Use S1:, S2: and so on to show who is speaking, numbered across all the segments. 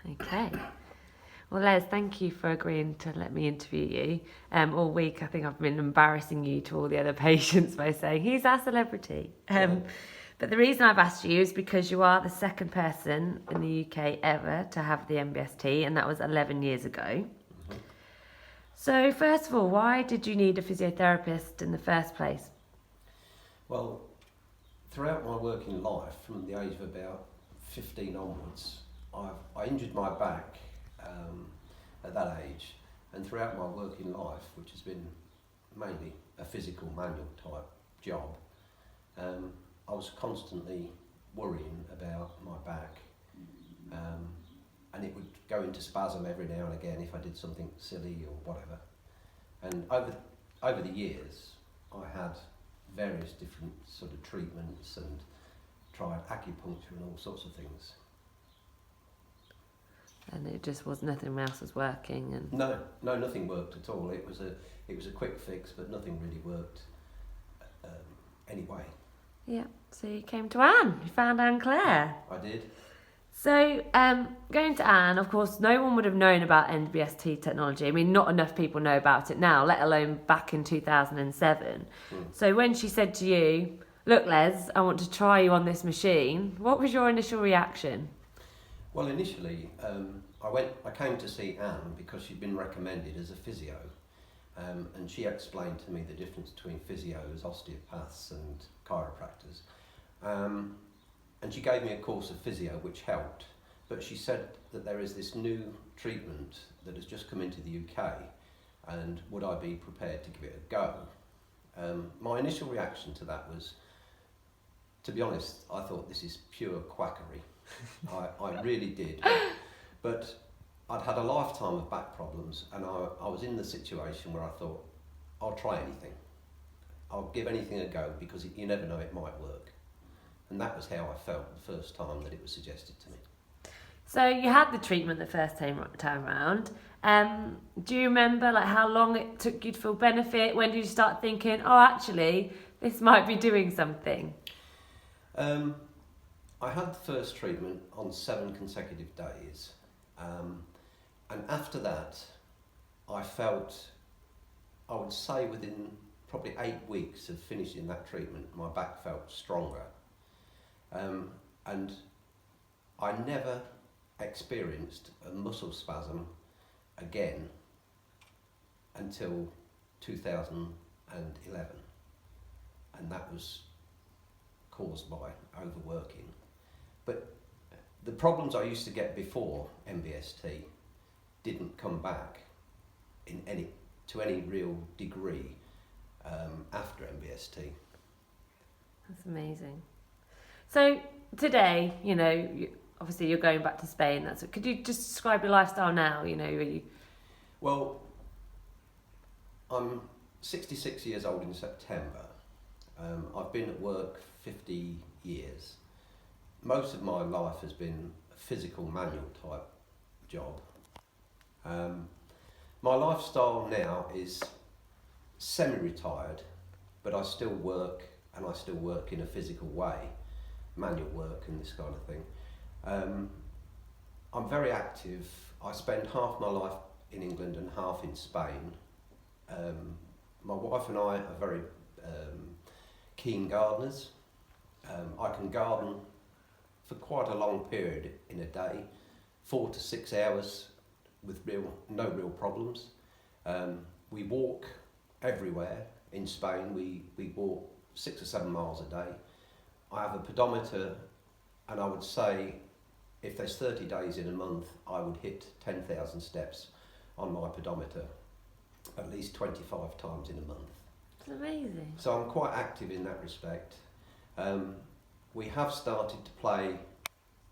S1: Okay. Well, Les, thank you for agreeing to let me interview you. All week, I think I've been embarrassing you to all the other patients by saying, he's our celebrity. But the reason I've asked you is because you are the second person in the UK ever to have the MBST, and that was 11 years ago. So, first of all, why did you need a physiotherapist in the first place?
S2: Well, throughout my working life, from the age of about 15 onwards, I injured my back at that age, and throughout my working life, which has been mainly a physical manual type job, I was constantly worrying about my back, and it would go into spasm every now and again if I did something silly or whatever. And over the years, I had various different sort of treatments and tried acupuncture and all sorts of things.
S1: And it just was nothing else was working. And
S2: No, nothing worked at all. It was a quick fix, but nothing really worked anyway.
S1: yeah, so you came to Anne. You found Anne Clare.
S2: I did.
S1: So, going to Anne, of course, no one would have known about MBST technology. I mean, not enough people know about it now, let alone back in 2007. So when she said to you, look, Les, I want to try you on this machine, what was your initial reaction?
S2: Well, initially, I came to see Anne because she'd been recommended as a physio, and she explained to me the difference between physios, osteopaths and chiropractors. And she gave me a course of physio, which helped. But she said that there is this new treatment that has just come into the UK, and would I be prepared to give it a go? My initial reaction to that was, to be honest, I thought this is pure quackery. I really did. But I'd had a lifetime of back problems, and I was in the situation where I thought, I'll try anything. I'll give anything a go, because you never know, it might work. And that was how I felt the first time that it was suggested to me.
S1: So you had the treatment the first time round. Do you remember how long it took you to feel benefit? When did you start thinking, oh, actually, this might be doing something?
S2: I had the first treatment on 7 consecutive days. And after that, I felt, I would say within probably 8 weeks of finishing that treatment, my back felt stronger. And I never experienced a muscle spasm again until 2011, and that was caused by overworking. But the problems I used to get before MBST didn't come back to any real degree after MBST.
S1: That's amazing. So today, obviously you're going back to Spain. Could you just describe your lifestyle now?
S2: Well, I'm 66 years old in September. I've been at work 50 years. Most of my life has been a physical manual type job. My lifestyle now is semi-retired, but I still work, and I still work in a physical way, manual work and this kind of thing. I'm very active. I spend half my life in England and half in Spain. My wife and I are very keen gardeners. I can garden for quite a long period in a day, 4 to 6 hours with no real problems. We walk everywhere in Spain. We walk 6 or 7 miles a day. I have a pedometer, and I would say if there's 30 days in a month, I would hit 10,000 steps on my pedometer at least 25 times in a month.
S1: It's amazing.
S2: So I'm quite active in that respect. We have started to play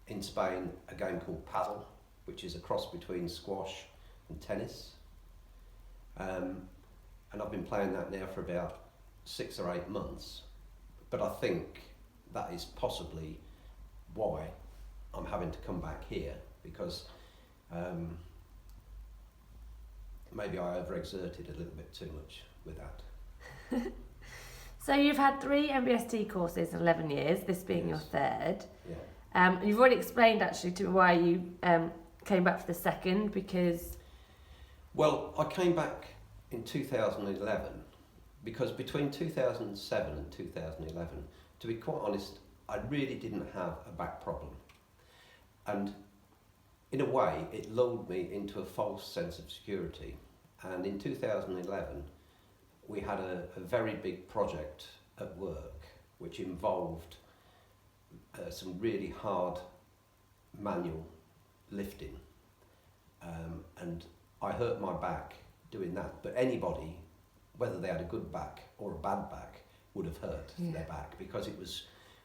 S2: in Spain a game called paddle, which is a cross between squash and tennis. And I've been playing that now for about 6 or 8 months. But I think that is possibly why I'm having to come back here, because maybe I overexerted a little bit too much with that.
S1: So you've had 3 MBST courses in 11 years, this being your third.
S2: Yeah.
S1: You've already explained actually to why you came back for the second because...
S2: Well, I came back in 2011 because between 2007 and 2011, to be quite honest, I really didn't have a back problem. And in a way, it lulled me into a false sense of security. And in 2011, we had a very big project at work which involved some really hard manual lifting. And I hurt my back doing that. But anybody, whether they had a good back or a bad back, would have hurt their back because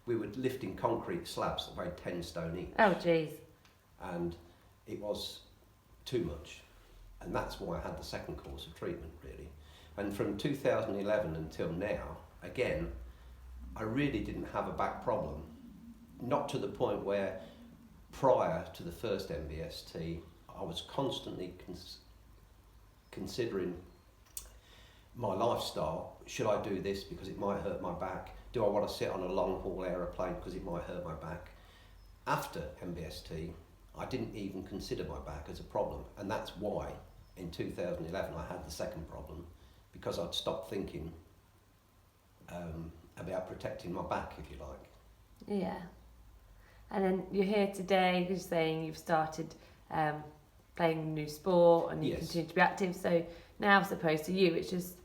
S2: we were lifting concrete slabs that weighed 10 stone each.
S1: Oh, jeez.
S2: And it was too much. And that's why I had the second course of treatment, really. And from 2011 until now, again, I really didn't have a back problem. Not to the point where prior to the first MBST, I was constantly considering my lifestyle. Should I do this because it might hurt my back? Do I want to sit on a long haul aeroplane because it might hurt my back? After MBST, I didn't even consider my back as a problem. And that's why in 2011 I had the second problem, because I'd stopped thinking about protecting my back, if you like.
S1: Yeah. And then you're here today, you're saying you've started playing a new sport and you continue to be active. So now, as opposed to you, it's just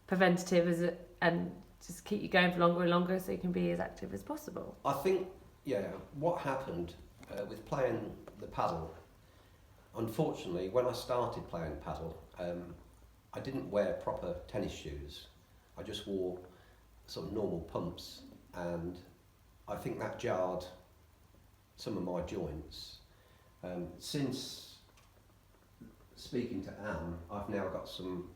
S1: preventative and just keep you going for longer and longer so you can be as active as possible.
S2: I think, what happened with playing the paddle, unfortunately, when I started playing paddle, I didn't wear proper tennis shoes. I just wore sort of normal pumps, and I think that jarred some of my joints. Since speaking to Anne, I've now got some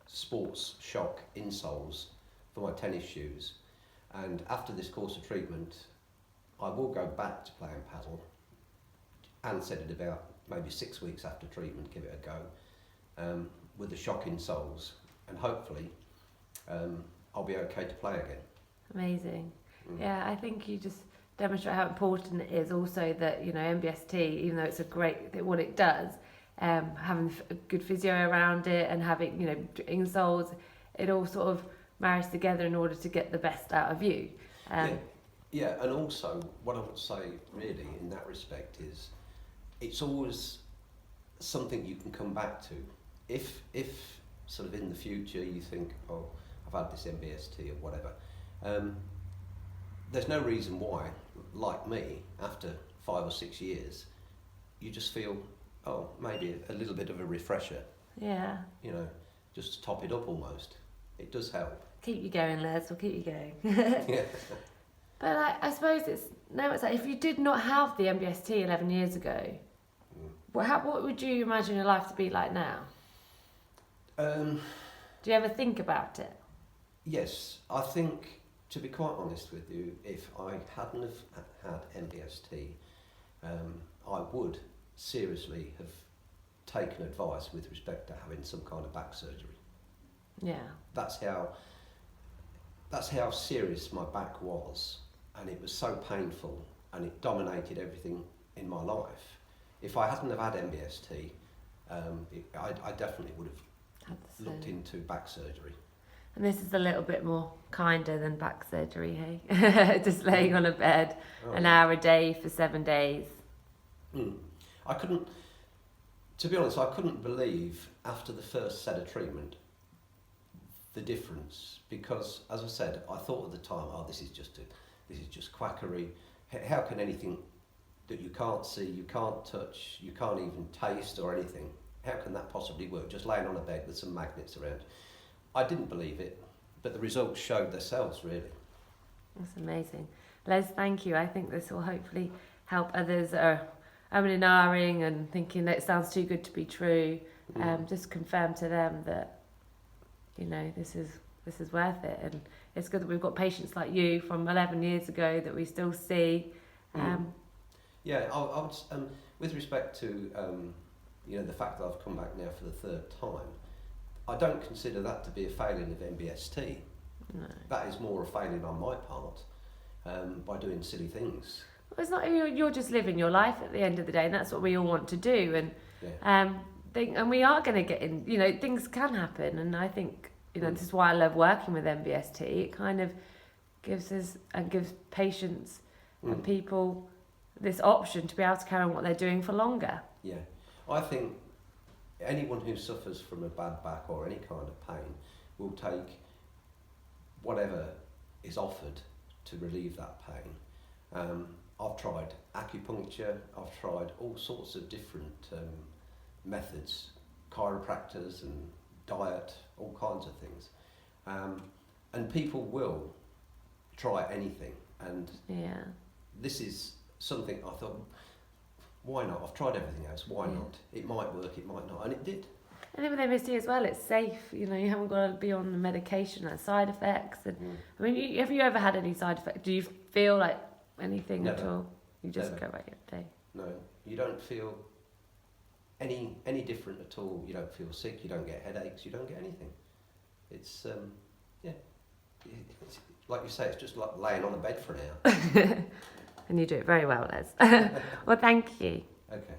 S2: sports shock insoles for my tennis shoes, and after this course of treatment I will go back to playing paddle. Anne said it about maybe 6 weeks after treatment, give it a go, with the shock insoles, and hopefully I'll be okay to play again. Amazing.
S1: Yeah, I think you just demonstrate how important it is also that, MBST, even though it's a great, what it does, having a good physio around it and having, insoles, it all sort of marries together in order to get the best out of you.
S2: Yeah, and also what I would say really in that respect is it's always something you can come back to. If sort of in the future you think, oh, I've had this MBST or whatever, there's no reason why, like me, after 5 or 6 years, you just feel, oh, maybe a little bit of a refresher.
S1: Yeah.
S2: Just to top it up almost. It does help.
S1: Keep you going, Les, we'll keep you going.
S2: Yeah.
S1: But I suppose it's like if you did not have the MBST 11 years ago, what would you imagine your life to be like now? Do you ever think about it?
S2: Yes, I think, to be quite honest with you, if I hadn't have had MBST, I would seriously have taken advice with respect to having some kind of back surgery.
S1: Yeah.
S2: That's how serious my back was, and it was so painful, and it dominated everything in my life. If I hadn't have had MBST, I definitely would have looked into back surgery.
S1: And this is a little bit more kinder than back surgery, hey? Just laying on a bed an hour a day for 7 days.
S2: I couldn't, to be honest, I couldn't believe after the first set of treatment the difference, because as I said, I thought at the time, oh, this is just quackery. How can anything that you can't see, you can't touch, you can't even taste or anything, how can that possibly work? Just laying on a bed with some magnets around. I didn't believe it, but the results showed themselves, really.
S1: That's amazing. Les, thank you. I think this will hopefully help others that are ahhing and thinking that it sounds too good to be true. Just confirm to them that, this is worth it. And it's good that we've got patients like you from 11 years ago that we still see.
S2: Yeah, I would, with respect to, the fact that I've come back now for the third time, I don't consider that to be a failing of MBST.
S1: No.
S2: That is more a failing on my part by doing silly things.
S1: Well, it's not, you're just living your life at the end of the day, and that's what we all want to do. And
S2: Yeah.
S1: and we are going to get in, things can happen. And I think, this is why I love working with MBST. It kind of gives us and gives patients and people this option to be able to carry on what they're doing for longer.
S2: Yeah. I think anyone who suffers from a bad back or any kind of pain will take whatever is offered to relieve that pain. I've tried acupuncture, I've tried all sorts of different methods, chiropractors and diet, all kinds of things. And people will try anything. And this is something I thought, why not? I've tried everything else, why not? It might work, it might not, and it did.
S1: And then with MBST as well, it's safe. You haven't got to be on the medication and side effects. And I mean, have you ever had any side effects? Do you feel like anything
S2: Never.
S1: at all? You just
S2: Never.
S1: go about your day.
S2: No, you don't feel any different at all. You don't feel sick, you don't get headaches, you don't get anything. It's it's, like you say, it's just like laying on a bed for an hour.
S1: And you do it very well, Les. Well, thank you.
S2: Okay.